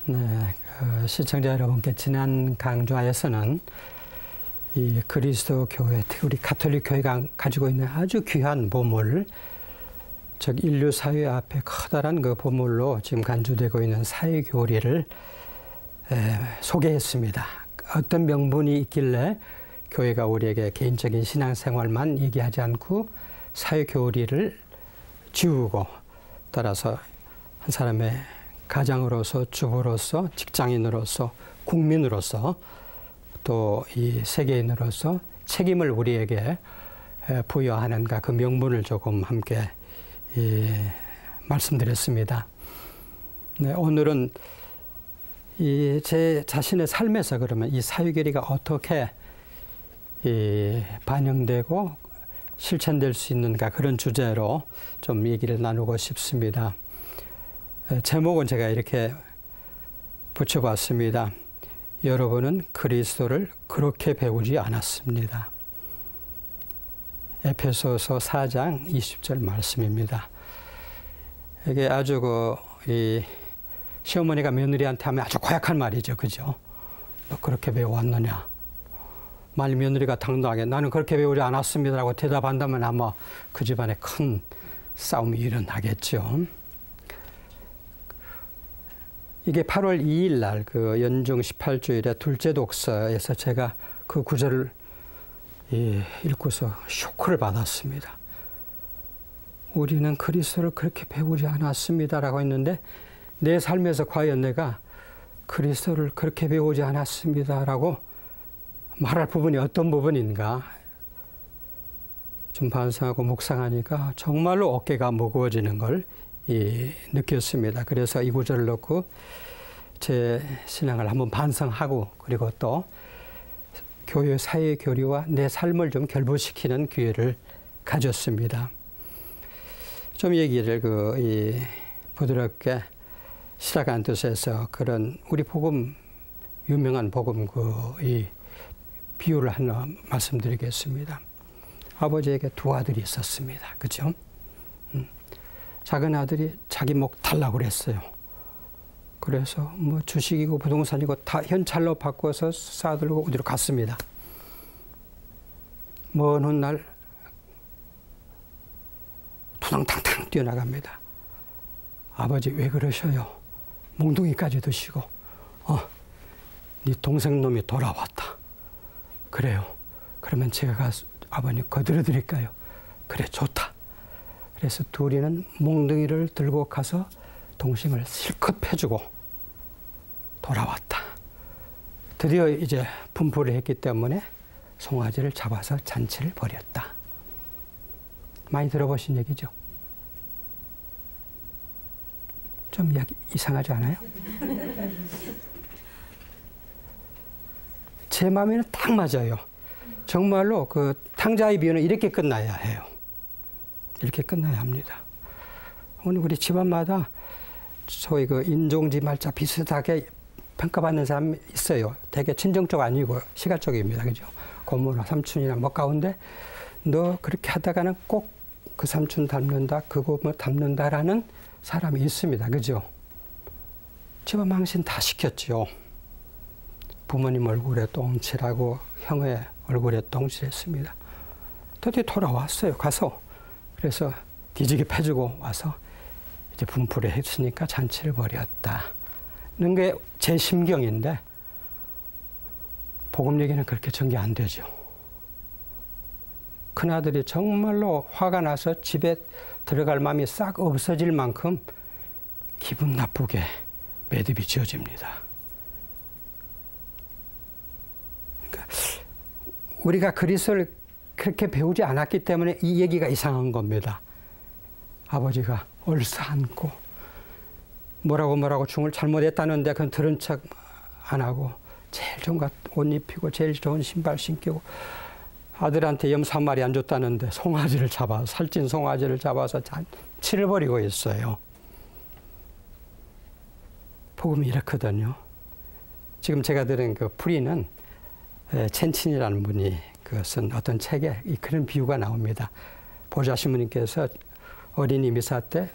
네, 시청자 여러분께 지난 강좌에서는 이 그리스도 교회, 우리 가톨릭 교회가 가지고 있는 아주 귀한 보물, 즉 인류 사회 앞에 커다란 그 보물로 지금 간주되고 있는 사회교리를 소개했습니다. 어떤 명분이 있길래 교회가 우리에게 개인적인 신앙생활만 얘기하지 않고 사회교리를 지우고, 따라서 한 사람의 가장으로서, 주부로서, 직장인으로서, 국민으로서, 또 이 세계인으로서 책임을 우리에게 부여하는가, 그 명분을 조금 함께 말씀드렸습니다. 네, 오늘은 제 자신의 삶에서 그러면 이 사회교리가 어떻게 반영되고 실천될 수 있는가, 그런 주제로 좀 얘기를 나누고 싶습니다. 제목은 제가 이렇게 붙여봤습니다. 여러분은 그리스도를 그렇게 배우지 않았습니다. 에베소서 4장 20절 말씀입니다. 이게 아주 시어머니가 며느리한테 하면 아주 고약한 말이죠. 그죠? 너 그렇게 배워왔느냐? 만일 며느리가 당당하게 나는 그렇게 배우지 않았습니다라고 대답한다면 아마 그 집안에 큰 싸움이 일어나겠죠. 이게 8월 2일 날 그 연중 18주일의 둘째 독서에서 제가 그 구절을 읽고서 쇼크를 받았습니다. 우리는 그리스도를 그렇게 배우지 않았습니다라고 했는데, 내 삶에서 과연 내가 그리스도를 그렇게 배우지 않았습니다라고 말할 부분이 어떤 부분인가 좀 반성하고 묵상하니까 정말로 어깨가 무거워지는 걸 느꼈습니다. 그래서 이 구절을 놓고 제 신앙을 한번 반성하고, 그리고 또 교회 사회 교리와 내 삶을 좀 결부시키는 기회를 가졌습니다. 좀 얘기를 부드럽게 시작한 뜻에서 그런 우리 복음, 유명한 복음 비유를 하나 말씀드리겠습니다. 아버지에게 두 아들이 있었습니다. 그죠? 작은 아들이 자기 목 달라고 그랬어요. 그래서 뭐 주식이고 부동산이고 다 현찰로 바꿔서 싸들고 어디로 갔습니다. 먼 훗날 투당탕탕 뛰어나갑니다. 아버지 왜 그러셔요? 몽둥이까지 드시고, 네 동생 놈이 돌아왔다. 그래요. 그러면 제가 가서 아버님 거들어 드릴까요? 그래, 좋다. 그래서 둘이는 몽둥이를 들고 가서 동심을 실컷 패주고 돌아왔다. 드디어 이제 분풀을 했기 때문에 송아지를 잡아서 잔치를 벌였다. 많이 들어보신 얘기죠? 좀 이상하지 않아요? 제 마음에는 딱 맞아요. 정말로 그 탕자의 비유는 이렇게 끝나야 해요. 이렇게 끝나야 합니다. 오늘 우리 집안마다 소위 그 인종지 말자 비슷하게 평가받는 사람이 있어요. 되게 친정 쪽 아니고 시가 쪽입니다. 그죠? 고모나 삼촌이나 뭐 가운데 너 그렇게 하다가는 꼭 그 삼촌 닮는다, 그 고모 닮는다라는 사람이 있습니다. 그죠? 집안 망신 다 시켰죠. 부모님 얼굴에 똥칠하고 형의 얼굴에 똥칠했습니다. 드디어 돌아왔어요. 가서. 그래서 뒤지게 패주고 와서 이제 분풀을 했으니까 잔치를 벌였다는 게 제 심경인데, 복음 얘기는 그렇게 전개 안 되죠. 큰아들이 정말로 화가 나서 집에 들어갈 마음이 싹 없어질 만큼 기분 나쁘게 매듭이 지어집니다. 그러니까 우리가 그리스도를 그렇게 배우지 않았기 때문에 이 얘기가 이상한 겁니다. 아버지가 얼싸안고 뭐라고 중을 잘못했다는데 그건 들은 척 안 하고 제일 좋은 옷 입히고 제일 좋은 신발 신기고, 아들한테 염소 한 마리 안 줬다는데 살찐 송아지를 잡아서 잔치를 벌이고 있어요. 복음이 이렇거든요. 지금 제가 들은 그 풀이는 첸친이라는 분이 쓴 어떤 책에 그런 비유가 나옵니다. 보좌 신부님께서 어린이 미사 때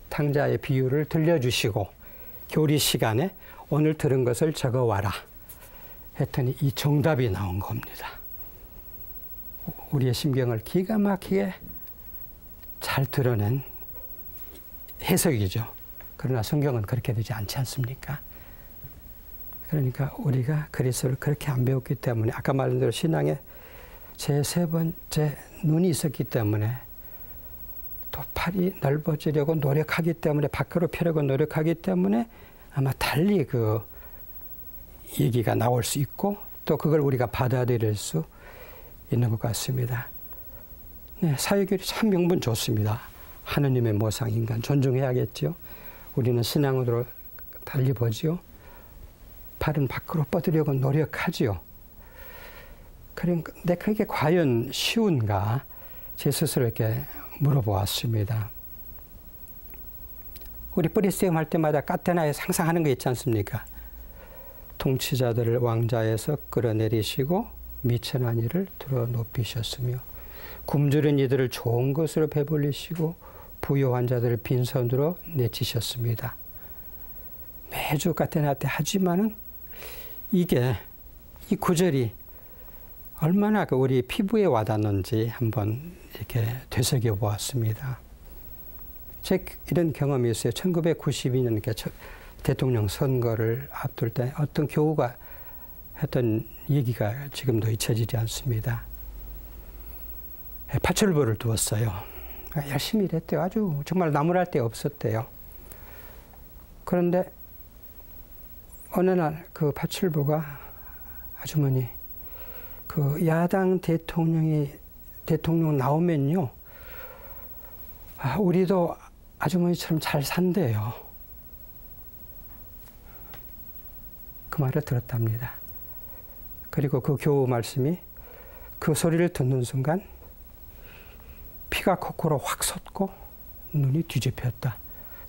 탕자의 비유를 들려주시고 교리 시간에 오늘 들은 것을 적어와라 했더니 이 정답이 나온 겁니다. 우리의 심경을 기가 막히게 잘 드러낸 해석이죠. 그러나 성경은 그렇게 되지 않지 않습니까? 그러니까 우리가 그리스도를 그렇게 안 배웠기 때문에 아까 말한 대로 신앙에 제 세 번째 눈이 있었기 때문에 또 팔이 넓어지려고 노력하기 때문에 밖으로 펴려고 노력하기 때문에 아마 달리 그 얘기가 나올 수 있고 또 그걸 우리가 받아들일 수 있는 것 같습니다. 네, 사회교리 참 명분 좋습니다. 하느님의 모상 인간 존중해야겠죠. 우리는 신앙으로 달리 보지요. 팔은 밖으로 뻗으려고 노력하지요. 그런데 그게 과연 쉬운가? 제 스스로에게 물어보았습니다. 우리 뿌리스엠 할 때마다 까테나에 상상하는 거 있지 않습니까? 통치자들을 왕좌에서 끌어내리시고 미천한 이를 들어 높이셨으며 굶주린 이들을 좋은 것으로 배불리시고 부요한 자들을 빈손으로 내치셨습니다. 매주 까테나 때 하지만은 이게 이 구절이 얼마나 우리 피부에 와닿는지 한번 이렇게 되새겨 보았습니다. 제 이런 경험이 있어요. 1992년 대통령 선거를 앞둘 때 어떤 교우가 했던 얘기가 지금도 잊혀지지 않습니다. 파출부를 두었어요. 열심히 일했대요. 아주 정말 나무랄 데 없었대요. 그런데 어느 날 그 파출부가 아주머니 그 야당 대통령 나오면요, 우리도 아주머니처럼 잘 산대요. 그 말을 들었답니다. 그리고 그 교우 말씀이 그 소리를 듣는 순간 피가 코코로 확 솟고 눈이 뒤집혔다.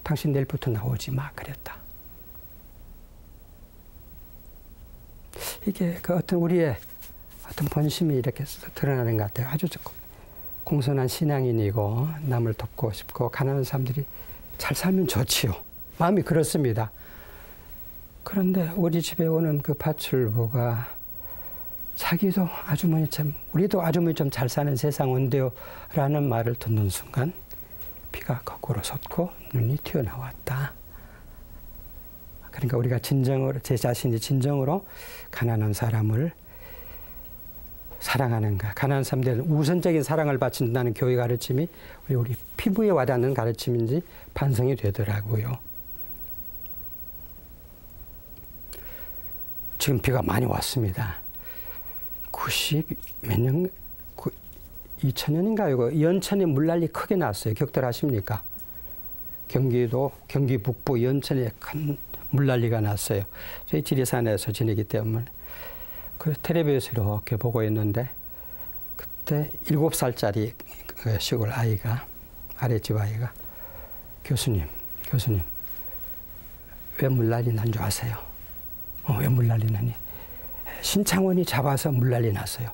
당신 내일부터 나오지 마 그랬다. 이게 그 어떤 우리의 어떤 본심이 이렇게 드러나는 것 같아요. 아주 공손한 신앙인이고 남을 돕고 싶고 가난한 사람들이 잘 살면 좋지요. 마음이 그렇습니다. 그런데 우리 집에 오는 그 파출부가 자기도 아주머니처럼 우리도 아주머니처럼 잘 사는 세상 온대요 라는 말을 듣는 순간 피가 거꾸로 솟고 눈이 튀어나왔다. 그러니까 우리가 진정으로 제 자신이 진정으로 가난한 사람을 사랑하는가, 가난한 사람들은 우선적인 사랑을 바친다는 교회 가르침이 우리 피부에 와닿는 가르침인지 반성이 되더라고요. 지금 비가 많이 왔습니다. 90몇 년, 2000년인가요? 연천에 물난리 크게 났어요. 격돌하십니까? 경기 북부 연천에 큰 물난리가 났어요. 저희 지리산에서 지내기 때문에 그 텔레비에서 이렇게 보고 있는데 그때 7살짜리 그 시골 아이가, 아랫집 아이가 교수님 왜 물난리 난 줄 아세요? 왜 물난리 나니? 신창원이 잡아서 물난리 났어요.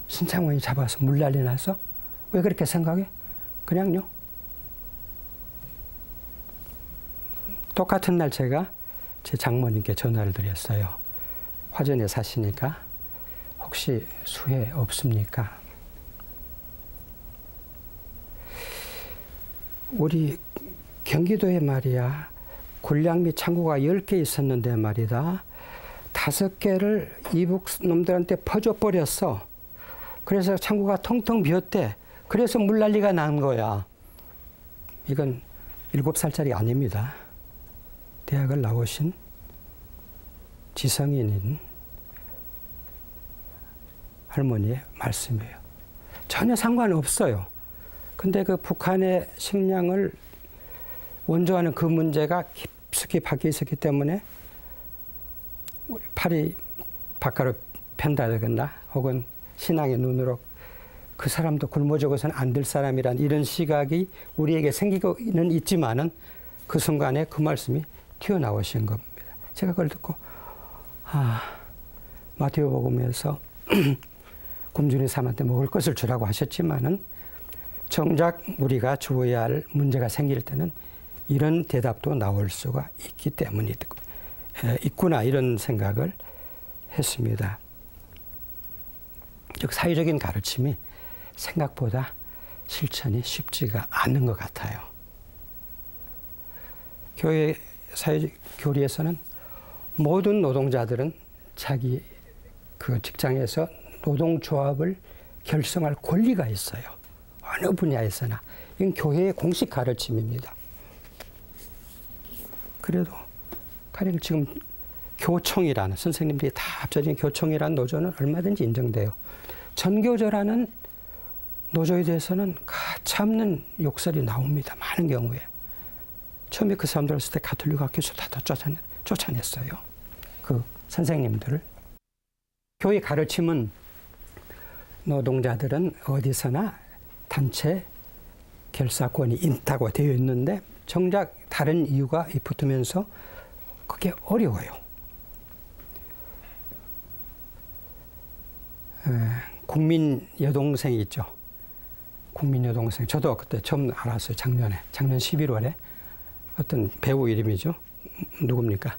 신창원이 잡아서 물난리 났어? 왜 그렇게 생각해? 그냥요. 똑같은 날 제가 제 장모님께 전화를 드렸어요. 화전에 사시니까 혹시 수해 없습니까? 우리 경기도에 말이야 군량 및 창고가 10개 있었는데 말이다 5개를 이북 놈들한테 퍼줘버렸어. 그래서 창고가 텅텅 비었대. 그래서 물난리가 난 거야. 이건 7살짜리 아닙니다. 대학을 나오신 지성인인 할머니의 말씀이에요. 전혀 상관없어요. 근데 그 북한의 식량을 원조하는 그 문제가 깊숙이 박혀 있었기 때문에 우리 팔이 바깥으로 편다거나 혹은 신앙의 눈으로 그 사람도 굶어 죽어서는 안 될 사람이란 이런 시각이 우리에게 생기고는 있지만은 그 순간에 그 말씀이 튀어나오신 겁니다. 제가 그걸 듣고 마태복음에서 굶주린 사람한테 먹을 것을 주라고 하셨지만은 정작 우리가 주어야 할 문제가 생길 때는 이런 대답도 나올 수가 있기 때문이 있구나 이런 생각을 했습니다. 즉 사회적인 가르침이 생각보다 실천이 쉽지가 않은 것 같아요. 교회 사회 교리에서는 모든 노동자들은 자기 그 직장에서 노동조합을 결성할 권리가 있어요. 어느 분야에서나. 이건 교회의 공식 가르침입니다. 그래도 가령 지금 교총이라는 선생님들이 다 합쳐진 교총이라는 노조는 얼마든지 인정돼요. 전교조라는 노조에 대해서는 가차없는 욕설이 나옵니다. 많은 경우에. 처음에 그 사람들 했을 때 가톨릭 학교에서 다 쫓아냈어요. 그 선생님들을. 교회 가르침은 노동자들은 어디서나 단체 결사권이 있다고 되어 있는데 정작 다른 이유가 붙으면서 그게 어려워요. 국민 여동생이 있죠. 국민 여동생. 저도 그때 처음 알았어요. 작년 11월에. 어떤 배우 이름이죠. 누굽니까?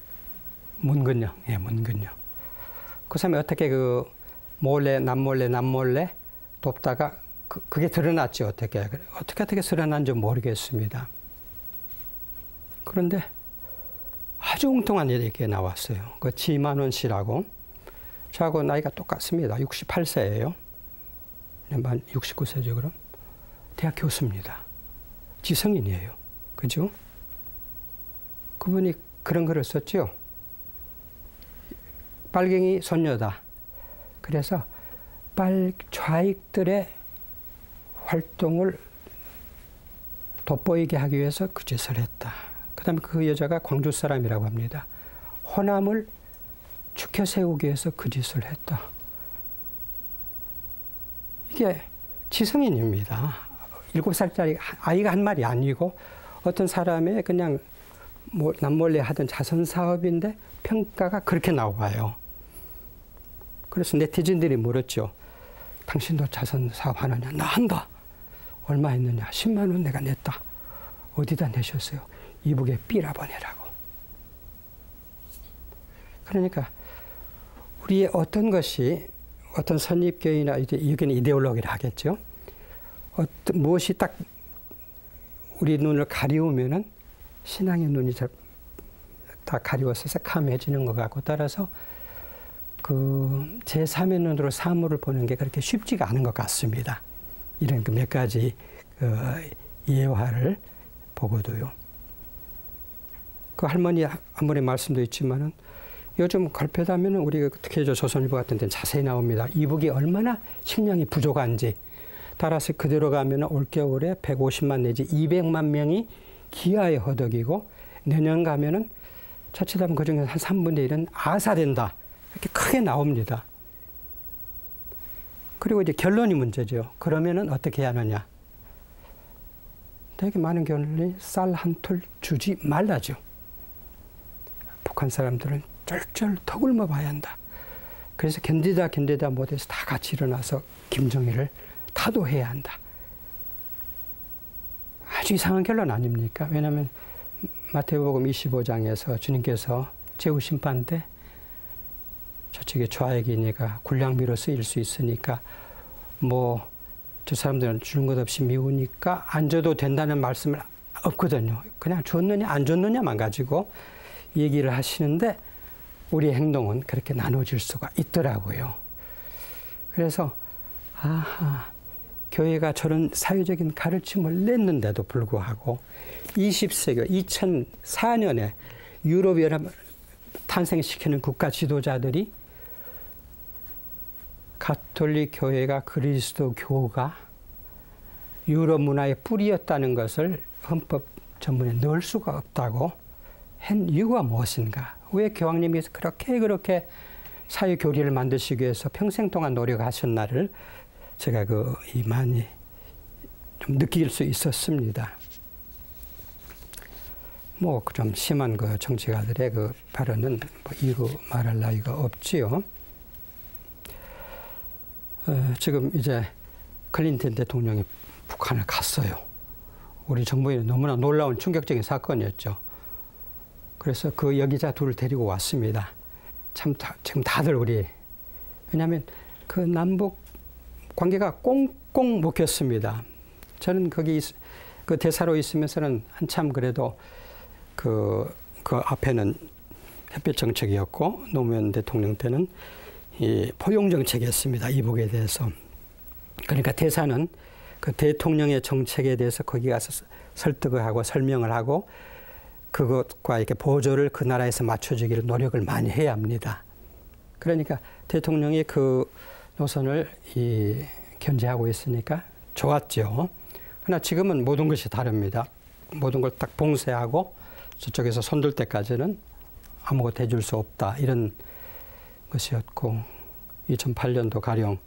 문근영. 예, 문근영. 그 사람이 어떻게 그 남몰래 돕다가 그게 드러났죠. 어떻게 드러난지 모르겠습니다. 그런데 아주 엉뚱한 일이 이렇게 나왔어요. 그 지만원 씨라고. 저하고 나이가 똑같습니다. 68세예요. 만 69세죠, 그럼. 대학 교수입니다. 지성인이에요. 그죠? 그분이 그런 글을 썼죠. 빨갱이 손녀다. 그래서 좌익들의 활동을 돋보이게 하기 위해서 그 짓을 했다. 그 다음에 그 여자가 광주 사람이라고 합니다. 호남을 축혀 세우기 위해서 그 짓을 했다. 이게 지성인입니다. 7살짜리 아이가 한 말이 아니고 어떤 사람의 그냥 남몰래 하던 자선사업인데 평가가 그렇게 나와요. 그래서 네티즌들이 물었죠. 당신도 자선사업 하느냐? 나 한다. 얼마 했느냐? 10만 원 내가 냈다. 어디다 내셨어요? 이북에 삐라 보내라고. 그러니까 우리의 어떤 것이 어떤 선입견이나 여기는 이데올로기를 하겠죠. 무엇이 딱 우리 눈을 가리우면은 신앙의 눈이 다 가리워서 새카매지는 것 같고 따라서 그 제3의 눈으로 사물을 보는 게 그렇게 쉽지가 않은 것 같습니다. 이런 그 몇 가지 예화를 보고도요. 그 할머니 한 번의 말씀도 있지만은 요즘 걸핏하면 우리 특히 조선일보 같은 데는 자세히 나옵니다. 이북이 얼마나 식량이 부족한지. 따라서 그대로 가면 올겨울에 150만 내지 200만 명이 기아에 허덕이고 내년 가면은 자칫하면 그중에서 한 3분의 1은 아사된다. 이렇게 크게 나옵니다. 그리고 이제 결론이 문제죠. 그러면은 어떻게 해야 하느냐. 되게 많은 결론이 쌀 한 톨 주지 말라죠. 북한 사람들은 쩔쩔 더 굶어 봐야 한다. 그래서 견디다 못해서 다 같이 일어나서 김정일을 타도해야 한다. 아주 이상한 결론 아닙니까? 왜냐하면 마태복음 25장에서 주님께서 제후심판 때 저쪽에 좌익이니까 군량미로 쓰일 수 있으니까 저 사람들은 주는 것 없이 미우니까 안 줘도 된다는 말씀을 없거든요. 그냥 줬느냐 안 줬느냐만 가지고 얘기를 하시는데 우리의 행동은 그렇게 나눠질 수가 있더라고요. 그래서 교회가 저런 사회적인 가르침을 냈는데도 불구하고 20세기 2004년에 유럽연합을 탄생시키는 국가 지도자들이 가톨릭 교회가 그리스도교가 유럽 문화의 뿌리였다는 것을 헌법 전문에 넣을 수가 없다고 한 이유가 무엇인가? 왜 교황님이 그렇게 사회 교리를 만드시기 위해서 평생 동안 노력하셨나를 제가 많이 좀 느낄 수 있었습니다. 좀 심한 정치가들의 발언은 이루 말할 나위가 없지요. 지금 이제 클린턴 대통령이 북한을 갔어요. 우리 정부에 너무나 놀라운 충격적인 사건이었죠. 그래서 그 여기자 둘을 데리고 왔습니다. 참 지금 다들 왜냐하면 그 남북 관계가 꽁꽁 묶였습니다. 저는 거기 그 대사로 있으면서는 한참 그래도 그 앞에는 햇볕 정책이었고 노무현 대통령 때는 이 포용 정책이었습니다. 이북에 대해서. 그러니까 대사는 그 대통령의 정책에 대해서 거기 가서 설득을 하고 설명을 하고 그것과 이렇게 보조를 그 나라에서 맞춰주기를 노력을 많이 해야 합니다. 그러니까 대통령이 그 노선을 견제하고 있으니까 좋았죠. 그러나 지금은 모든 것이 다릅니다. 모든 걸 딱 봉쇄하고 저쪽에서 손들 때까지는 아무것도 해줄 수 없다. 이런 것이었고 2008년도 가령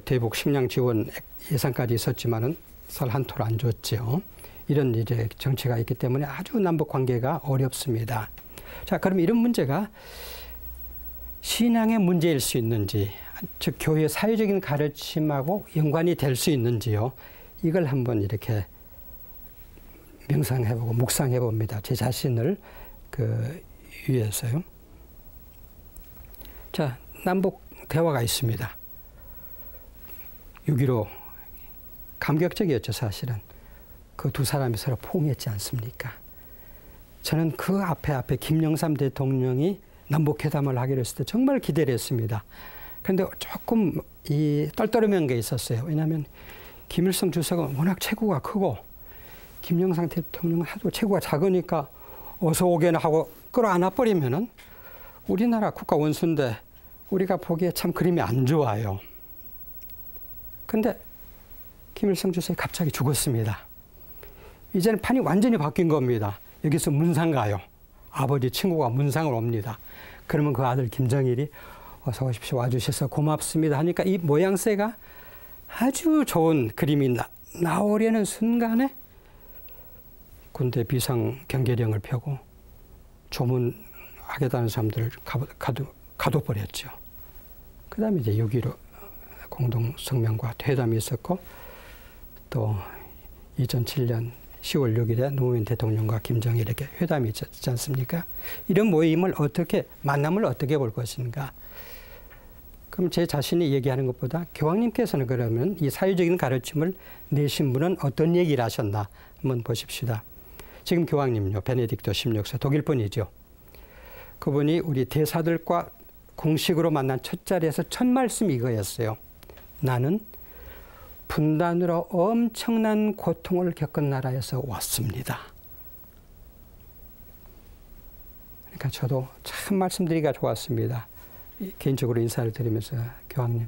대북 식량 지원 예산까지 있었지만은 살 한 톨 안 줬죠. 이런 이제 정치가 있기 때문에 아주 남북 관계가 어렵습니다. 자, 그럼 이런 문제가 신앙의 문제일 수 있는지, 즉 교회의 사회적인 가르침하고 연관이 될 수 있는지요. 이걸 한번 이렇게 명상해보고 묵상해봅니다. 제 자신을 위해서요. 자, 남북 대화가 있습니다. 6.15 감격적이었죠, 사실은. 그 두 사람이 서로 포옹했지 않습니까? 저는 그 앞에 김영삼 대통령이 남북회담을 하기로 했을 때 정말 기대를 했습니다. 그런데 조금 떨떠름한 게 있었어요. 왜냐하면 김일성 주석은 워낙 체구가 크고 김영삼 대통령은 하도 체구가 작으니까 어서 오게나 하고 끌어안아 버리면은 우리나라 국가 원수인데 우리가 보기에 참 그림이 안 좋아요. 근데 김일성 주석이 갑자기 죽었습니다. 이제는 판이 완전히 바뀐 겁니다. 여기서 문상 가요. 아버지 친구가 문상을 옵니다. 그러면 그 아들 김정일이 어서 오십시오. 와주셔서 고맙습니다 하니까 이 모양새가 아주 좋은 그림이 나오려는 순간에 군대 비상 경계령을 펴고 조문하겠다는 사람들을 가둬버렸죠. 그 다음에 이제 6.15 공동성명과 회담이 있었고 또 2007년 10월 6일에 노무현 대통령과 김정일에게 회담이 있지 않습니까? 이런 모임을 만남을 어떻게 볼 것인가? 그럼 제 자신이 얘기하는 것보다 교황님께서는 그러면 이 사회적인 가르침을 내신 분은 어떤 얘기를 하셨나 한번 보십시다. 지금 교황님요, 베네딕토 16세 독일 분이죠. 그분이 우리 대사들과 공식으로 만난 첫 자리에서 첫 말씀이 이거였어요. 나는 분단으로 엄청난 고통을 겪은 나라에서 왔습니다. 그러니까 저도 참 말씀드리기가 좋았습니다. 개인적으로 인사를 드리면서 교황님,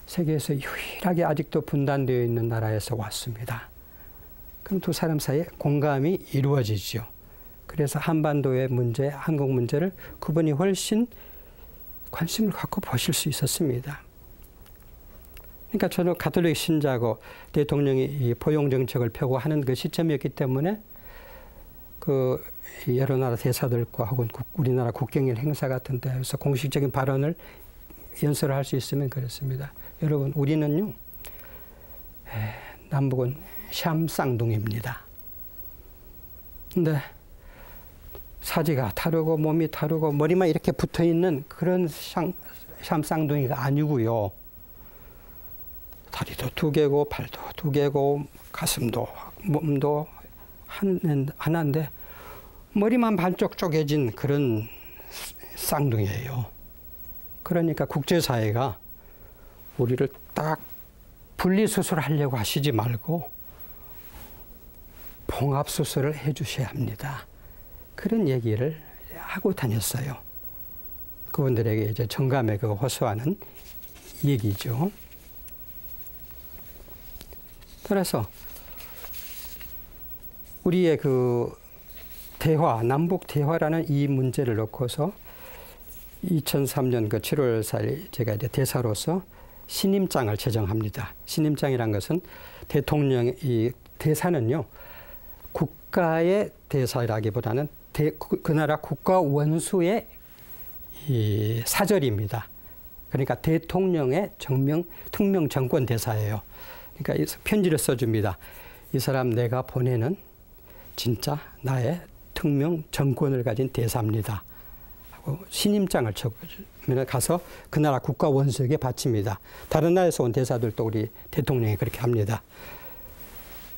세계에서 유일하게 아직도 분단되어 있는 나라에서 왔습니다. 그럼 두 사람 사이에 공감이 이루어지죠. 그래서 한반도의 문제, 한국 문제를 그분이 훨씬 관심을 갖고 보실 수 있었습니다. 그러니까 저는 가톨릭 신자고 대통령이 이 포용 정책을 펴고 하는 그 시점이었기 때문에 그 여러 나라 대사들과 혹은 우리나라 국경일 행사 같은 데서 공식적인 발언을 연설을 할 수 있으면 그렇습니다. 여러분, 우리는요, 남북은 샴쌍둥이입니다. 근데 사지가 다르고 몸이 다르고 머리만 이렇게 붙어 있는 그런 샴쌍둥이가 아니고요. 다리도 두 개고 발도 두 개고 가슴도 몸도 하나인데 머리만 반쪽 쪼개진 그런 쌍둥이에요. 그러니까 국제사회가 우리를 딱 분리수술하려고 하시지 말고 봉합수술을 해주셔야 합니다. 그런 얘기를 하고 다녔어요. 그분들에게 이제 정감에 호소하는 얘기죠. 그래서 우리의 그 대화, 남북 대화라는 이 문제를 놓고서 2003년 그 7월 4일 제가 이제 대사로서 신임장을 제정합니다. 신임장이란 것은 이 대사는요, 국가의 대사라기보다는 그 나라 국가 원수의 이 사절입니다. 그러니까 대통령의 특명 정권 대사예요. 그러니까 편지를 써줍니다. 이 사람 내가 보내는 진짜 나의 특명 정권을 가진 대사입니다. 하고 신임장을 적으면 가서 그 나라 국가 원수에게 바칩니다. 다른 나라에서 온 대사들도 우리 대통령이 그렇게 합니다.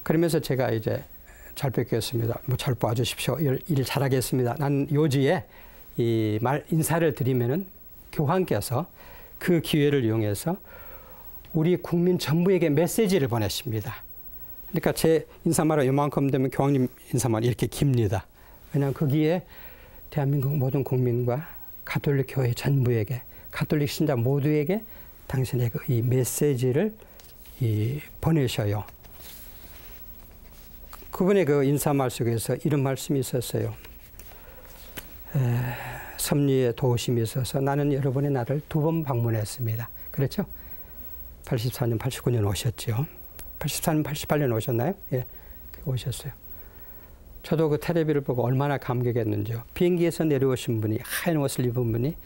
그러면서 제가 이제 잘 뵙겠습니다. 뭐 잘 봐주십시오. 일 잘하겠습니다. 난 요지에 이 말 인사를 드리면은 교황께서 그 기회를 이용해서 우리 국민 전부에게 메시지를 보내십니다. 그러니까 제 인사말은 요만큼 되면 교황님 인사말 이렇게 깁니다. 왜냐하면 거기에 대한민국 모든 국민과 가톨릭 교회 전부에게, 가톨릭 신자 모두에게 당신의 이 메시지를 보내셔요. 그분의 그 인사말 속에서 이런 말씀이 있었어요. 섭리에 도우심이 있어서 나는 여러분의 나라를 2번 방문했습니다. 그렇죠? 84년, 89년 오셨죠. 84년, 88년 오셨나요? 예, 오셨어요. 저도 그 텔레비를 보고 얼마나 감격했는지요. 비행기에서 내려오신 분이, 하얀 옷을 입은 분이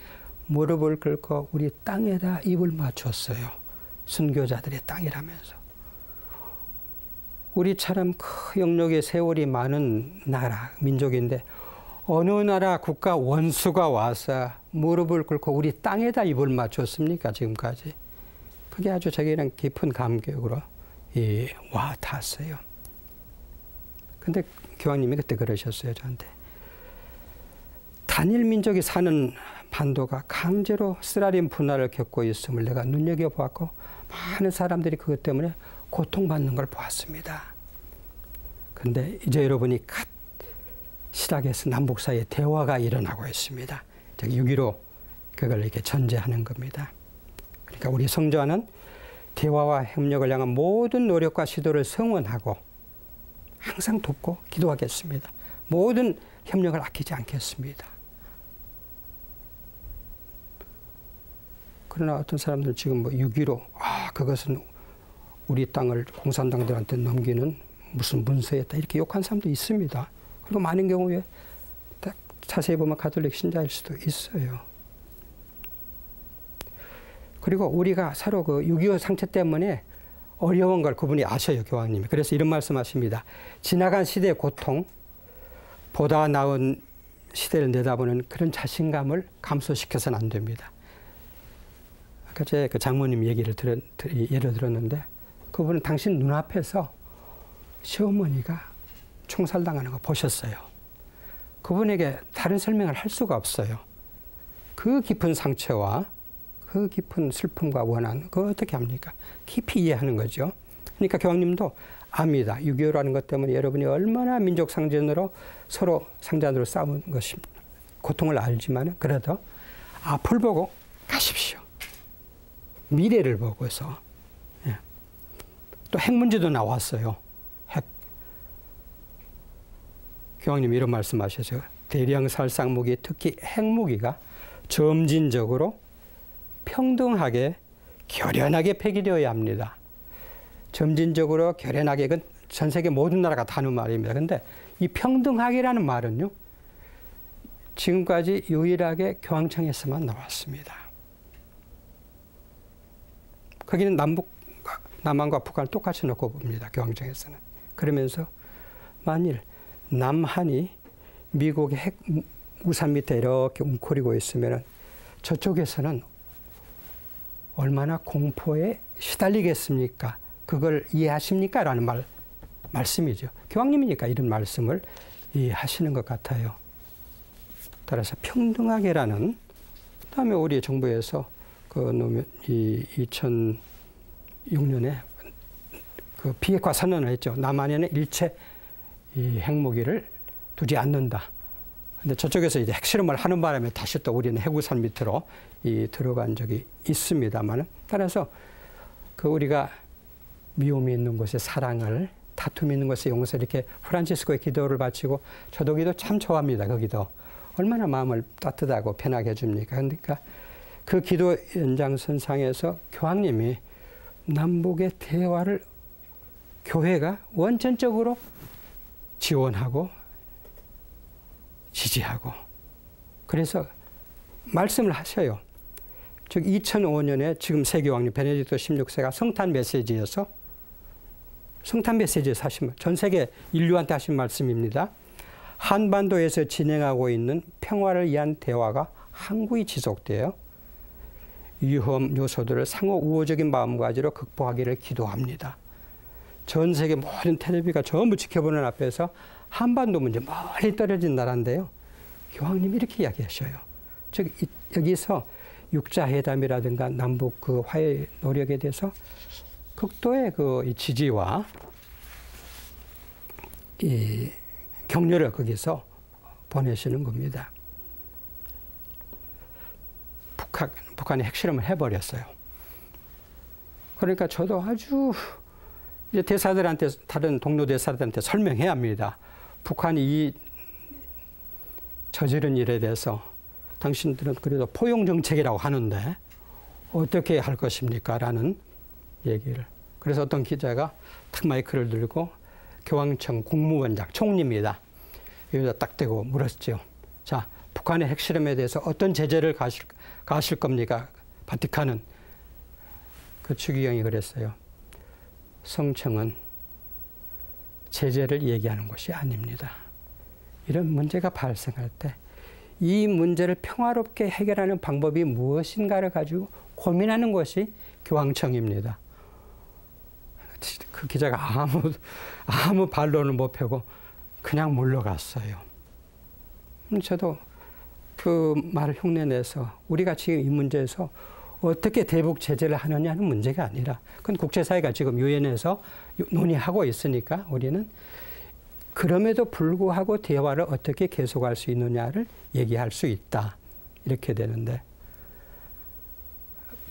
무릎을 꿇고 우리 땅에다 입을 맞췄어요. 순교자들의 땅이라면서. 우리처럼 큰 영역의 세월이 많은 나라, 민족인데 어느 나라 국가 원수가 와서 무릎을 꿇고 우리 땅에다 입을 맞췄습니까? 지금까지. 그게 아주 저에게는 깊은 감격으로 와 닿았어요. 근데 교황님이 그때 그러셨어요, 저한테. 단일 민족이 사는 반도가 강제로 스라린 분화를 겪고 있음을 내가 눈여겨보았고 많은 사람들이 그것 때문에 고통받는 걸 보았습니다. 그런데 이제 여러분이 갓 시작해서 남북 사이에 대화가 일어나고 있습니다. 6.15 그걸 이렇게 전제하는 겁니다. 그러니까 우리 성전은 대화와 협력을 향한 모든 노력과 시도를 성원하고 항상 돕고 기도하겠습니다. 모든 협력을 아끼지 않겠습니다. 그러나 어떤 사람들은 지금 6.15 그것은 우리 땅을 공산당들한테 넘기는 무슨 문서였다 이렇게 욕한 사람도 있습니다. 그리고 많은 경우에 자세히 보면 가톨릭 신자일 수도 있어요. 그리고 우리가 서로 그 6.25 상처 때문에 어려운 걸 그분이 아셔요, 교황님이. 그래서 이런 말씀하십니다. 지나간 시대의 고통, 보다 나은 시대를 내다보는 그런 자신감을 감소시켜서는 안 됩니다. 아까 제 그 장모님 얘기를 예를 들었는데 그분은 당신 눈앞에서 시어머니가 총살당하는 거 보셨어요. 그분에게 다른 설명을 할 수가 없어요. 그 깊은 상처와 그 깊은 슬픔과 원한, 그거 어떻게 합니까? 깊이 이해하는 거죠. 그러니까 교황님도 압니다. 6.25라는 것 때문에 여러분이 얼마나 민족 상전으로 서로 상전으로 싸운 것이 고통을 알지만 그래도 앞을 보고 가십시오. 미래를 보고서. 예. 또 핵 문제도 나왔어요. 핵. 교황님이 이런 말씀하셨어요. 대량 살상무기, 특히 핵무기가 점진적으로 평등하게 결연하게 폐기되어야 합니다. 점진적으로 결연하게, 이건 전 세계 모든 나라가 다 하는 말입니다. 그런데 이 평등하게라는 말은요, 지금까지 유일하게 교황청에서만 나왔습니다. 거기는 남한과 북한을 똑같이 놓고 봅니다. 교황청에서는. 그러면서 만일 남한이 미국의 핵 우산 밑에 이렇게 웅크리고 있으면 저쪽에서는 얼마나 공포에 시달리겠습니까? 그걸 이해하십니까? 라는 말씀이죠. 교황님이니까 이런 말씀을 하시는 것 같아요. 따라서 평등하게라는, 그다음에 우리 정부에서 이 2006년에 그 비핵화 선언을 했죠. 남한에는 일체 이 핵무기를 두지 않는다. 근데 저쪽에서 이제 핵실험을 하는 바람에 다시 또 우리는 핵우산 밑으로 들어간 적이 있습니다만, 따라서 그 우리가 미움이 있는 곳에 사랑을, 다툼이 있는 곳에 용서, 이렇게 프란치스코의 기도를 바치고, 저도 기도 참 좋아합니다. 그 기도 얼마나 마음을 따뜻하고 편하게 해줍니까? 그러니까 그 기도 연장선상에서 교황님이 남북의 대화를 교회가 원천적으로 지원하고 지지하고, 그래서 말씀을 하셔요. 즉 2005년에 지금 세교황님 베네딕토 16세가 성탄 메시지에서 성탄 메시지에서 하신 말, 전 세계 인류한테 하신 말씀입니다. 한반도에서 진행하고 있는 평화를 위한 대화가 항구히 지속돼요. 위험 요소들을 상호 우호적인 마음가짐으로 극복하기를 기도합니다. 전 세계 모든 텔레비가 전부 지켜보는 앞에서 한반도 문제 멀리 떨어진 나라인데요. 교황님이 이렇게 이야기하셔요. 즉 여기서 육자회담이라든가 남북 그 화해 노력에 대해서 극도의 그 지지와 이 격려를 거기서 보내시는 겁니다. 북한이 핵실험을 해버렸어요. 그러니까 저도 아주 이제 대사들한테, 다른 동료 대사들한테 설명해야 합니다. 북한이 이 저지른 일에 대해서 당신들은 그래도 포용 정책이라고 하는데 어떻게 할 것입니까? 라는 얘기를. 그래서 어떤 기자가 탁 마이크를 들고 교황청 국무원장, 총리입니다. 여기다 딱 대고 물었죠. 자, 북한의 핵실험에 대해서 어떤 제재를 가실 겁니까? 바티칸은. 그 추기경이 그랬어요. 성청은 제재를 얘기하는 것이 아닙니다. 이런 문제가 발생할 때 이 문제를 평화롭게 해결하는 방법이 무엇인가를 가지고 고민하는 것이 교황청입니다. 그 기자가 아무 반론을 못 펴고 그냥 물러갔어요. 저도 그 말을 흉내내서 우리가 지금 이 문제에서 어떻게 대북 제재를 하느냐는 문제가 아니라 그건 국제사회가 지금 유엔에서 논의하고 있으니까 우리는 그럼에도 불구하고 대화를 어떻게 계속할 수 있느냐를 얘기할 수 있다. 이렇게 되는데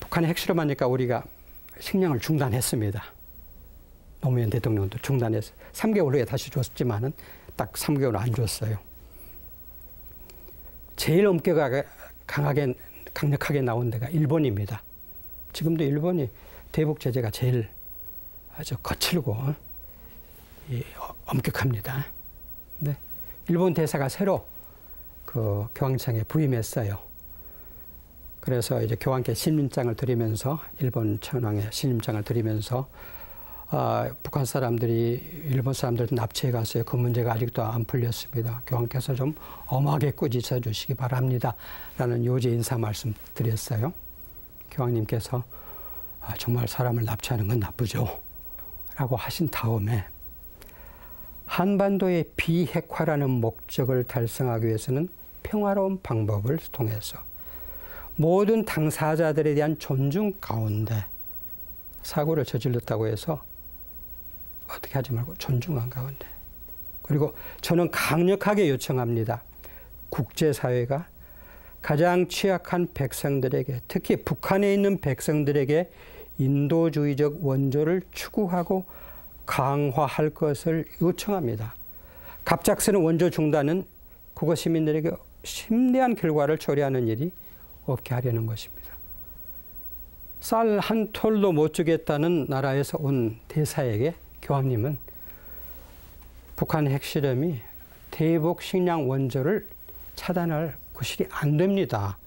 북한이 핵실험하니까 우리가 식량을 중단했습니다. 노무현 대통령도 중단해서 3개월 후에 다시 줬지만은 딱 3개월 안 줬어요. 제일 엄격하게 강력하게 나온 데가 일본입니다. 지금도 일본이 대북 제재가 제일 아주 거칠고 엄격합니다. 네. 일본 대사가 새로 그 교황청에 부임했어요. 그래서 이제 교황께 신임장을 드리면서 일본 천황에 신임장을 드리면서 북한 사람들이 일본 사람들 납치해 갔어요. 그 문제가 아직도 안 풀렸습니다. 교황께서 좀 엄하게 꾸짖어 주시기 바랍니다. 라는 요제 인사 말씀 드렸어요. 교황님께서 정말 사람을 납치하는 건 나쁘죠. 라고 하신 다음에 한반도의 비핵화라는 목적을 달성하기 위해서는 평화로운 방법을 통해서 모든 당사자들에 대한 존중 가운데 사고를 저질렀다고 해서 어떻게 하지 말고 존중한 가운데. 그리고 저는 강력하게 요청합니다. 국제사회가 가장 취약한 백성들에게, 특히 북한에 있는 백성들에게 인도주의적 원조를 추구하고 강화할 것을 요청합니다. 갑작스러운 원조 중단은 국가 시민들에게 심대한 결과를 초래하는 일이 없게 하려는 것입니다. 쌀 한 톨도 못 주겠다는 나라에서 온 대사에게 교황님은 북한 핵실험이 대북 식량 원조를 차단할 구실이 안 됩니다.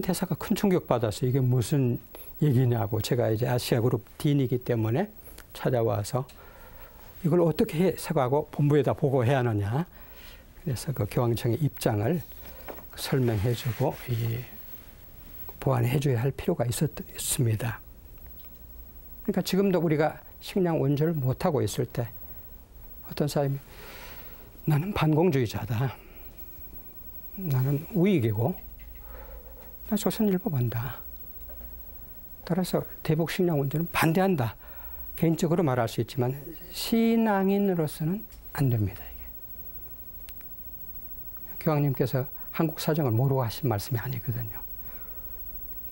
대사가 큰 충격받았어요. 이게 무슨 얘기냐고. 제가 이제 아시아그룹 딘이기 때문에 찾아와서 이걸 어떻게 해석하고 본부에다 보고해야 하느냐. 그래서 그 교황청의 입장을 설명해주고 보완해줘야 할 필요가 있습니다. 그러니까 지금도 우리가 식량 원조를 못하고 있을 때 어떤 사람이 나는 반공주의자다. 나는 우익이고 나 조선일보 본다. 따라서 대북 식량 원조는 반대한다. 개인적으로 말할 수 있지만 신앙인으로서는 안 됩니다. 이게. 교황님께서 한국 사정을 모르고 하신 말씀이 아니거든요.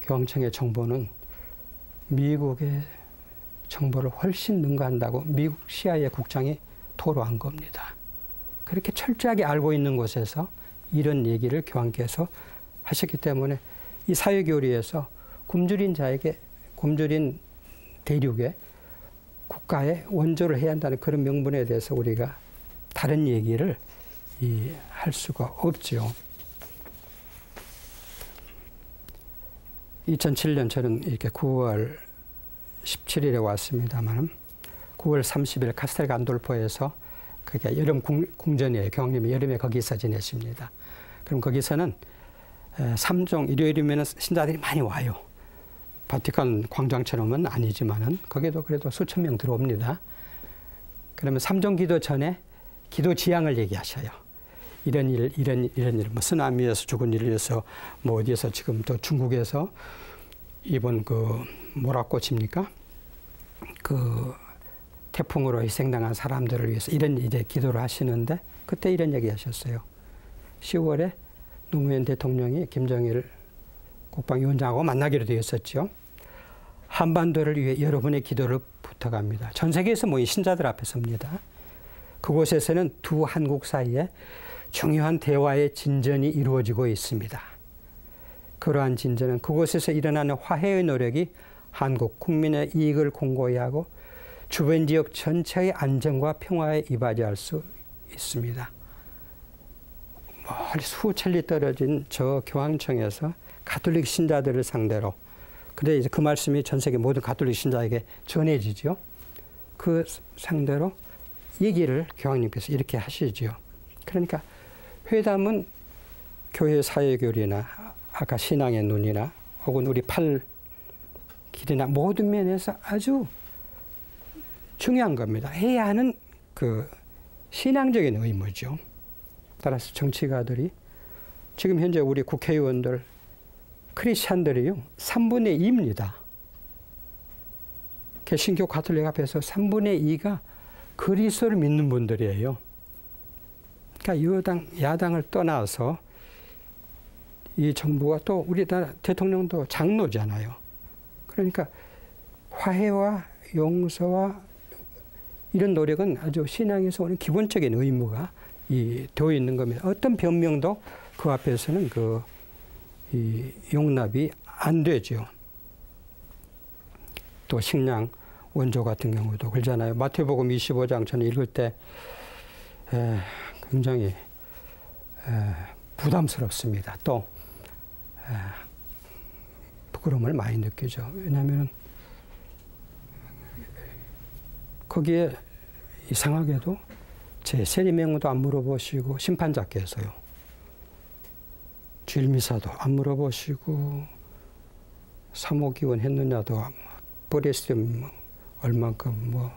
교황청의 정보는 미국의 정보를 훨씬 능가한다고 미국 CIA 국장이 토로한 겁니다. 그렇게 철저하게 알고 있는 곳에서 이런 얘기를 교황께서 하셨기 때문에 이 사회교리에서 굶주린 자에게, 굶주린 대륙에 국가에 원조를 해야 한다는 그런 명분에 대해서 우리가 다른 얘기를 할 수가 없죠. 2007년 저는 이렇게 9월 17일에 왔습니다만 9월 30일 카스텔 간돌포에서 그게 여름 궁전이에요. 교황님이 여름에 거기서 지내십니다. 그럼 거기서는 3종 일요일이면 신자들이 많이 와요. 바티칸 광장처럼은 아니지만은 거기도 그래도 수천 명 들어옵니다. 그러면 3종 기도 전에 기도 지향을 얘기하셔요. 이런 일, 뭐 쓰나미에서 죽은 일을 위해서 뭐 어디에서 지금 또 중국에서 이번 그 뭐라고 칩니까? 그 태풍으로 희생당한 사람들을 위해서 이런 이제 기도를 하시는데 그때 이런 얘기 하셨어요. 10월에 노무현 대통령이 김정일 국방위원장하고 만나기로 되었었죠. 한반도를 위해 여러분의 기도를 부탁합니다. 전 세계에서 모인 신자들 앞에 섭니다. 그곳에서는 두 한국 사이에 중요한 대화의 진전이 이루어지고 있습니다. 그러한 진전은 그곳에서 일어나는 화해의 노력이 한국 국민의 이익을 공고히 하고 주변 지역 전체의 안정과 평화에 이바지할 수 있습니다. 멀리 수천리 떨어진 저 교황청에서 가톨릭 신자들을 상대로 근데 이제 그 말씀이 전 세계 모든 가톨릭 신자에게 전해지죠. 그 상대로 얘기를 교황님께서 이렇게 하시죠. 그러니까 회담은 교회 사회교리나 아까 신앙의 눈이나 혹은 우리 팔 길이나 모든 면에서 아주 중요한 겁니다. 해야 하는 그 신앙적인 의무죠. 따라서 정치가들이 지금 현재 우리 국회의원들 크리스찬들이요 3분의 2입니다. 개신교 가톨릭 앞에서 3분의 2가 그리스도를 믿는 분들이에요. 그러니까 야당을 떠나서 이 정부가 또 우리나라 대통령도 장로잖아요. 그러니까 화해와 용서와 이런 노력은 아주 신앙에서 오는 기본적인 의무가 되어 있는 겁니다. 어떤 변명도 그 앞에서는 이 용납이 안 되죠. 또 식량 원조 같은 경우도 그러잖아요. 마태복음 25장 저는 읽을 때 굉장히 부담스럽습니다. 또 부끄러움을 많이 느끼죠. 왜냐하면 거기에 이상하게도 제 세리명도 안 물어보시고 심판자께서요. 주일미사도 안 물어보시고 사모기원 했느냐도 브레스템 얼만큼 뭐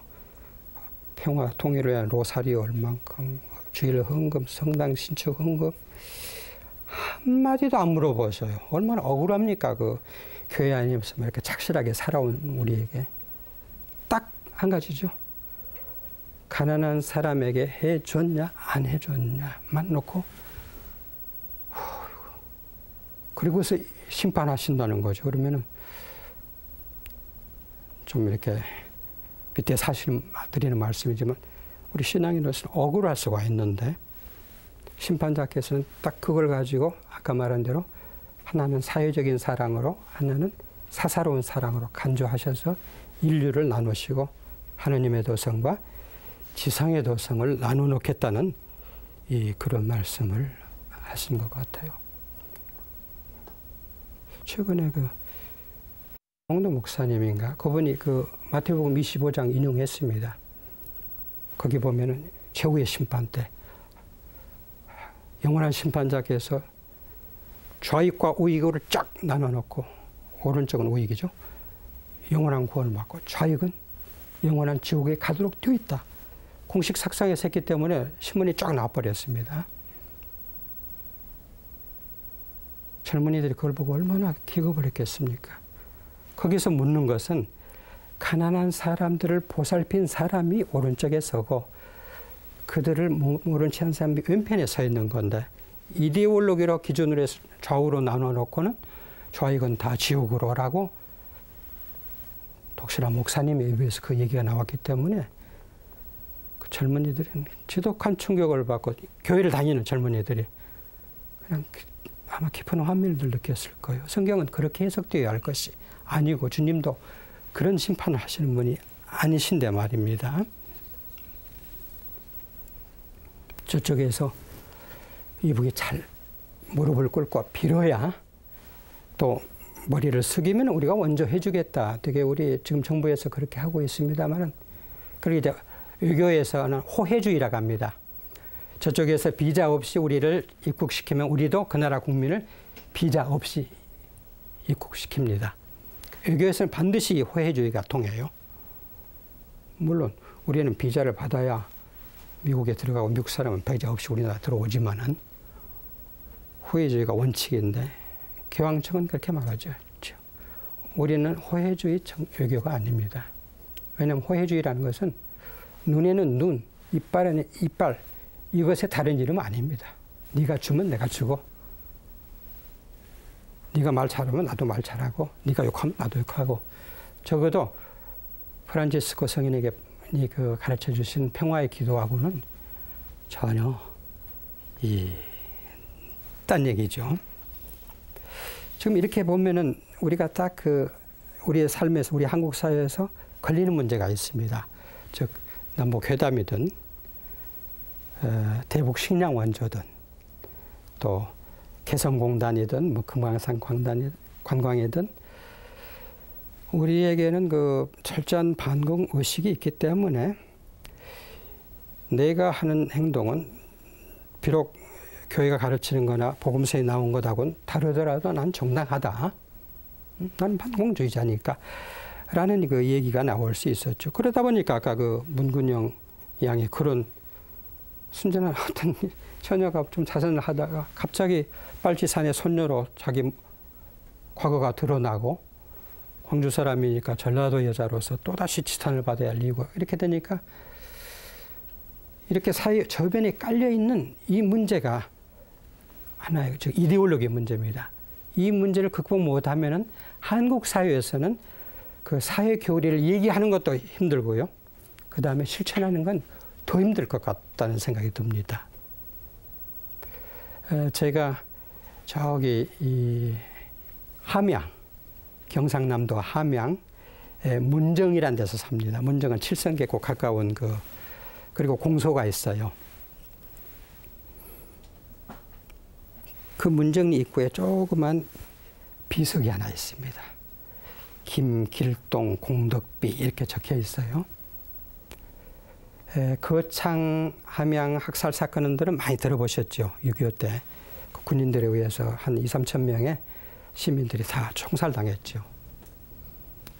평화 통일을 위한 로사리오 얼만큼 주일 헌금 성당 신축 헌금 한마디도 안 물어보셔요. 얼마나 억울합니까? 그 교회 안에서 이렇게 착실하게 살아온 우리에게 딱 한 가지죠. 가난한 사람에게 해줬냐 안 해줬냐만 놓고 그리고서 심판하신다는 거죠. 그러면은 좀 이렇게 밑에 사실 드리는 말씀이지만 우리 신앙인으로서는 억울할 수가 있는데 심판자께서는 딱 그걸 가지고 아까 말한 대로 하나는 사회적인 사랑으로 하나는 사사로운 사랑으로 간주하셔서 인류를 나누시고 하느님의 도성과 지상의 도성을 나눠놓겠다는 그런 말씀을 하신 것 같아요. 최근에 홍도 목사님인가 그분이 마태복음 25장 인용했습니다. 거기 보면은 최후의 심판 때 영원한 심판자께서 좌익과 우익을 쫙 나눠놓고 오른쪽은 우익이죠. 영원한 구원을 받고 좌익은 영원한 지옥에 가도록 되어 있다. 공식 삭상에서 했기 때문에 신문이 쫙 나와버렸습니다. 젊은이들이 그걸 보고 얼마나 기겁을 했겠습니까? 거기서 묻는 것은 가난한 사람들을 보살핀 사람이 오른쪽에 서고 그들을 모른치 않은 사람이 왼편에 서 있는 건데 이데올로기로 기준으로 해서 좌우로 나눠놓고는 좌익은 다 지옥으로라고 독실한 목사님의 입에서 그 얘기가 나왔기 때문에 그 젊은이들은 지독한 충격을 받고 교회를 다니는 젊은이들이 그냥 아마 깊은 환멸을 느꼈을 거예요. 성경은 그렇게 해석되어야 할 것이 아니고 주님도 그런 심판을 하시는 분이 아니신데 말입니다. 저쪽에서 이분이 잘 무릎을 꿇고 빌어야 또 머리를 숙이면 우리가 먼저 해주겠다. 되게 우리 지금 정부에서 그렇게 하고 있습니다만은 그리고 이제 외교에서는 호혜주의라고 합니다. 저쪽에서 비자 없이 우리를 입국시키면 우리도 그 나라 국민을 비자 없이 입국시킵니다. 외교에서는 반드시 호혜주의가 통해요. 물론 우리는 비자를 받아야 미국에 들어가고 미국 사람은 비자 없이 우리나라 들어오지만은 호혜주의가 원칙인데 교황 측은 그렇게 말하죠. 우리는 호혜주의 외교가 아닙니다. 왜냐하면 호혜주의라는 것은 눈에는 눈, 이빨에는 이빨, 이것의 다른 이름 아닙니다. 네가 주면 내가 주고, 네가 말 잘하면 나도 말 잘하고, 네가 욕하면 나도 욕하고. 적어도 프란치스코 성인에게 가르쳐 주신 평화의 기도하고는 전혀 딴 얘기죠. 지금 이렇게 보면은 우리가 딱 우리의 삶에서, 우리 한국 사회에서 걸리는 문제가 있습니다. 즉, 남북 회담이든, 대북 식량 원조든, 또 개성공단이든, 뭐 금강산 관광이든, 우리에게는 그 철저한 반공 의식이 있기 때문에 내가 하는 행동은 비록 교회가 가르치는 거나 복음서에 나온 것하고는 다르더라도 난 정당하다. 난 반공주의자니까. 라는 그 얘기가 나올 수 있었죠. 그러다 보니까 아까 그 문근영 양이 그런 순전한 어떤 처녀가 좀 자선을 하다가 갑자기 빨치산의 손녀로 자기 과거가 드러나고 광주 사람이니까 전라도 여자로서 또다시 지탄을 받아야 할 이유가 이렇게 되니까 이렇게 사회 저변에 깔려있는 이 문제가 하나의 즉 이데올로기 문제입니다. 이 문제를 극복 못하면은 한국 사회에서는 그 사회 교리를 얘기하는 것도 힘들고요. 그 다음에 실천하는 건 더 힘들 것 같다는 생각이 듭니다. 제가 저기 이 함양, 경상남도 함양 문정이라는 데서 삽니다. 문정은 칠성계곡 가까운 그리고 공소가 있어요. 그 문정 입구에 조그만 비석이 하나 있습니다. 김길동 공덕비 이렇게 적혀 있어요. 거창 함양 학살 사건들은 많이 들어보셨죠. 6.25 때 그 군인들에 의해서 한 2~3천 명의 시민들이 다 총살당했죠.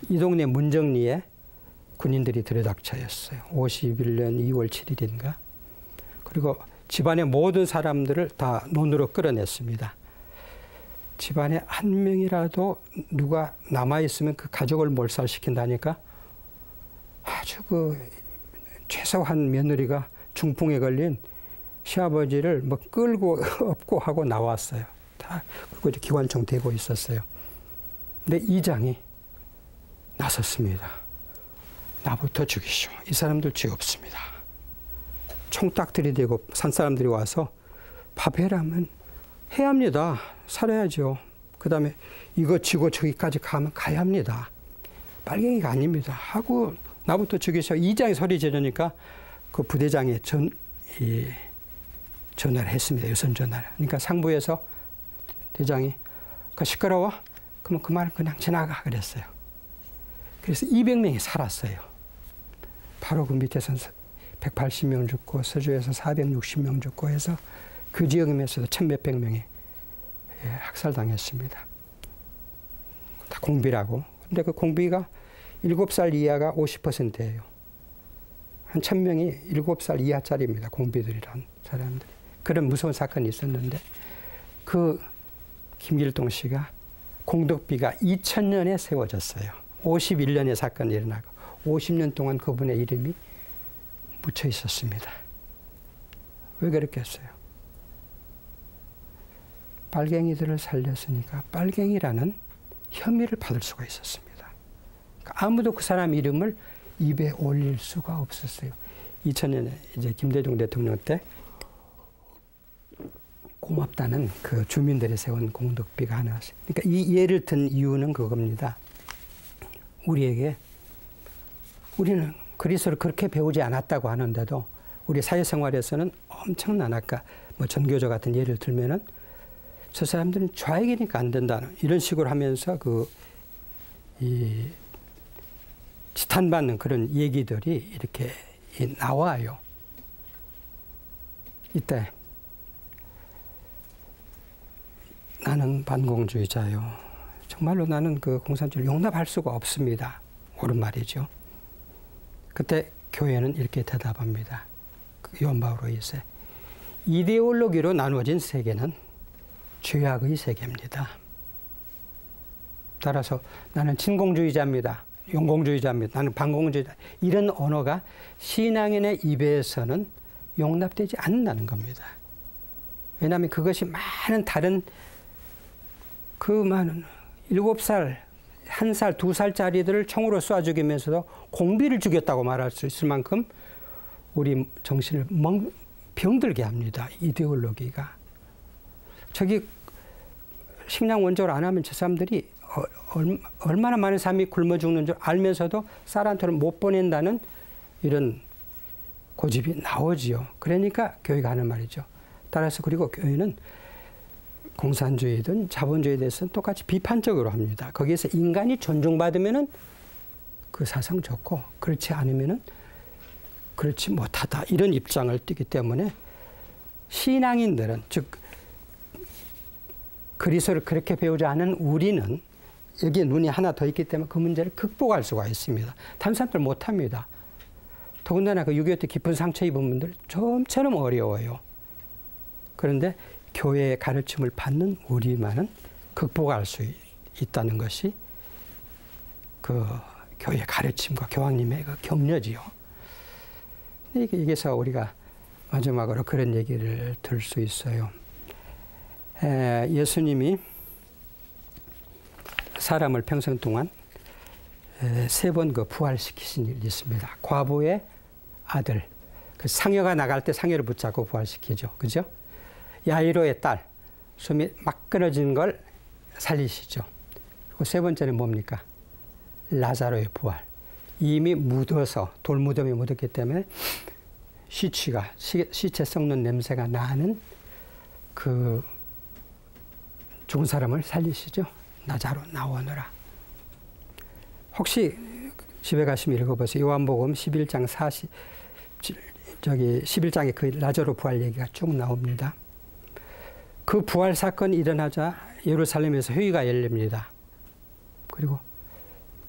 이 동네 문정리에 군인들이 들여닥쳐였어요. 51년 2월 7일인가. 그리고 집안의 모든 사람들을 다 논으로 끌어냈습니다. 집안에 한 명이라도 누가 남아있으면 그 가족을 몰살시킨다니까 아주 최소한 며느리가 중풍에 걸린 시아버지를 뭐 끌고 업고 하고 나왔어요. 다 그리고 이제 기관총 대고 있었어요. 근데 이장이 나섰습니다. 나부터 죽이시오. 이 사람들 죄 없습니다. 총 딱 들이대고 산 사람들이 와서 밥 해라면 해야 합니다. 살아야죠. 그 다음에 이거 지고 저기까지 가야 합니다. 빨갱이가 아닙니다. 하고 나부터 죽이시오. 이장이 소리 지르니까 그 부대장이 전화를 했습니다. 유선 전화를. 그러니까 상부에서 대장이 시끄러워? 그러면 그 말은 그냥 지나가 그랬어요. 그래서 200명이 살았어요. 바로 그 밑에서는 180명 죽고 서주에서 460명 죽고 해서 그 지역에서도 1,000몇백 명이 학살당했습니다. 다 공비라고. 근데 그 공비가 7살 이하가 50%예요. 한 1,000명이 7살 이하짜리입니다. 공비들이란 사람들이. 그런 무서운 사건이 있었는데 그 김길동 씨가 공덕비가 2000년에 세워졌어요. 51년에 사건이 일어나고 50년 동안 그분의 이름이 묻혀 있었습니다. 왜 그렇게 했어요? 빨갱이들을 살렸으니까 빨갱이라는 혐의를 받을 수가 있었습니다. 그러니까 아무도 그 사람 이름을 입에 올릴 수가 없었어요. 2000년에 이제 김대중 대통령 때 고맙다는 그 주민들이 세운 공덕비가 하나. 그러니까 이 예를 든 이유는 그겁니다. 우리는 그리스도를 그렇게 배우지 않았다고 하는데도 우리 사회생활에서는 엄청난 아까 뭐 전교조 같은 예를 들면은 저 사람들은 좌익이니까 안 된다는 이런 식으로 하면서 이 지탄받는 그런 얘기들이 이렇게 나와요. 이때 나는 반공주의자요. 정말로 나는 그 공산주의를 용납할 수가 없습니다. 옳은 말이죠. 그때 교회는 이렇게 대답합니다. 요한 바오로 2세. 이데올로기로 나누어진 세계는 죄악의 세계입니다. 따라서 나는 진공주의자입니다. 용공주의자입니다. 나는 반공주의자. 이런 언어가 신앙인의 입에서는 용납되지 않는다는 겁니다. 왜냐하면 그것이 많은 다른 그 많은 7살, 1살, 2살짜리들을 총으로 쏴 죽이면서도 공비를 죽였다고 말할 수 있을 만큼 우리 정신을 병들게 합니다. 이데올로기가. 저기 식량 원조를 안 하면 저 사람들이 얼마나 많은 사람이 굶어 죽는 줄 알면서도 쌀한톨을 못 보낸다는 이런 고집이 나오지요. 그러니까 교회가 하는 말이죠. 따라서 그리고 교회는 공산주의든 자본주의에 대해서는 똑같이 비판적으로 합니다. 거기에서 인간이 존중받으면은 그 사상 좋고 그렇지 않으면은 그렇지 못하다. 이런 입장을 띠기 때문에 신앙인들은 즉 그리스도를 그렇게 배우지 않은 우리는 여기에 눈이 하나 더 있기 때문에 그 문제를 극복할 수가 있습니다. 다른 사람들 못합니다. 더군다나 그 6.25 때 깊은 상처 입은 분들 좀처럼 어려워요. 그런데 교회의 가르침을 받는 우리만은 극복할 수 있다는 것이 그 교회의 가르침과 교황님의 그 격려지요. 여기서 우리가 마지막으로 그런 얘기를 들 수 있어요. 예수님이 사람을 평생 동안 3번 그 부활시키신 일이 있습니다. 과부의 아들, 그 상여가 나갈 때 상여를 붙잡고 부활시키죠. 그죠? 야이로의 딸, 숨이 막 끊어진 걸 살리시죠. 그리고 3번째는 뭡니까? 라자로의 부활. 이미 묻어서 돌무덤에 묻었기 때문에 시체 썩는 냄새가 나는 그 죽은 사람을 살리시죠. 나자로 나오너라. 혹시 집에 가시면 읽어보세요. 요한복음 11장 11장에 그 라자로 부활 얘기가 쭉 나옵니다. 그 부활 사건이 일어나자 예루살렘에서 회의가 열립니다. 그리고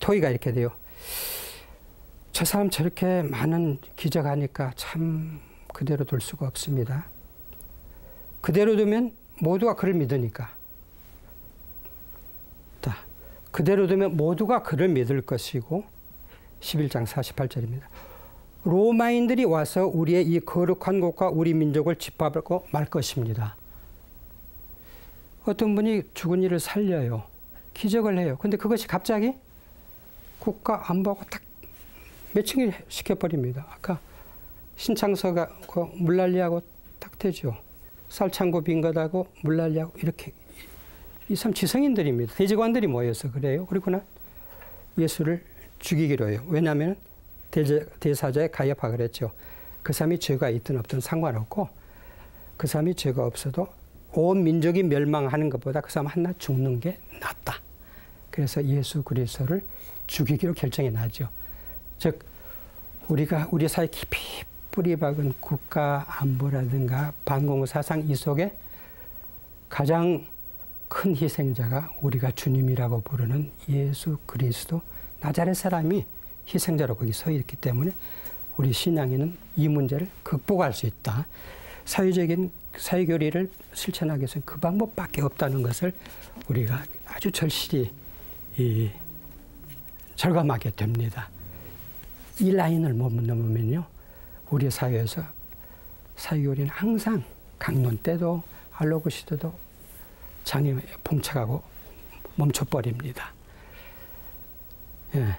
토의가 이렇게 돼요. 저 사람 저렇게 많은 기적하니까 참 그대로 둘 수가 없습니다. 그대로 두면 모두가 그를 믿으니까. 그대로 두면 모두가 그를 믿을 것이고 11장 48절입니다. 로마인들이 와서 우리의 이 거룩한 곳과 우리 민족을 짓밟고 말 것입니다. 어떤 분이 죽은 이를 살려요. 기적을 해요. 근데 그것이 갑자기 국가 안보하고 딱 매칭이 시켜버립니다. 아까 신창서가 그 물난리하고 딱 되죠. 쌀창고 빈것하고 물난리하고 이렇게 이 사람 지성인들입니다. 대직관들이 모여서 그래요. 그리고는 예수를 죽이기로 해요. 왜냐하면 대사자의 가야파가 그랬죠. 그 사람이 죄가 있든 없든 상관없고 그 사람이 죄가 없어도 온 민족이 멸망하는 것보다 그 사람 하나 죽는 게 낫다. 그래서 예수 그리스도를 죽이기로 결정이 나죠. 즉 우리가 우리 사회 깊이 뿌리 박은 국가 안보라든가 반공 사상 이 속에 가장 큰 희생자가 우리가 주님이라고 부르는 예수 그리스도 나자렛 사람이 희생자로 거기 서 있기 때문에 우리 신앙인은 이 문제를 극복할 수 있다. 사회적인 사회교리를 실천하기 위해서는 그 방법밖에 없다는 것을 우리가 아주 절실히 절감하게 됩니다. 이 라인을 못 넘으면요, 우리 사회에서 사회교리는 항상 강론 때도 알로그 시대도 장애 봉착하고 멈춰버립니다. 예,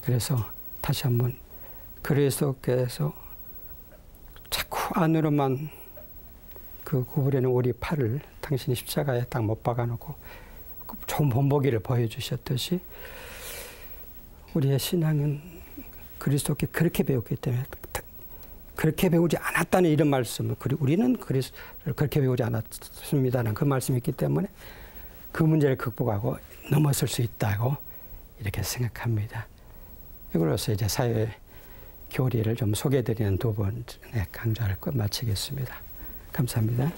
그래서 다시 한번 그리스도께서 자꾸 안으로만 그 구부리는 우리 팔을 당신이 십자가에 딱 못 박아놓고 좋은 본보기를 보여주셨듯이 우리의 신앙은 그리스도께 그렇게 배웠기 때문에 그렇게 배우지 않았다는 이런 말씀을, 우리는 그리스도를 그렇게 배우지 않았습니다는 그 말씀이 있기 때문에 그 문제를 극복하고 넘어설 수 있다고 이렇게 생각합니다. 이걸로서 이제 사회 교리를 좀 소개해드리는 두 번의 강좌를 끝 마치겠습니다. 감사합니다.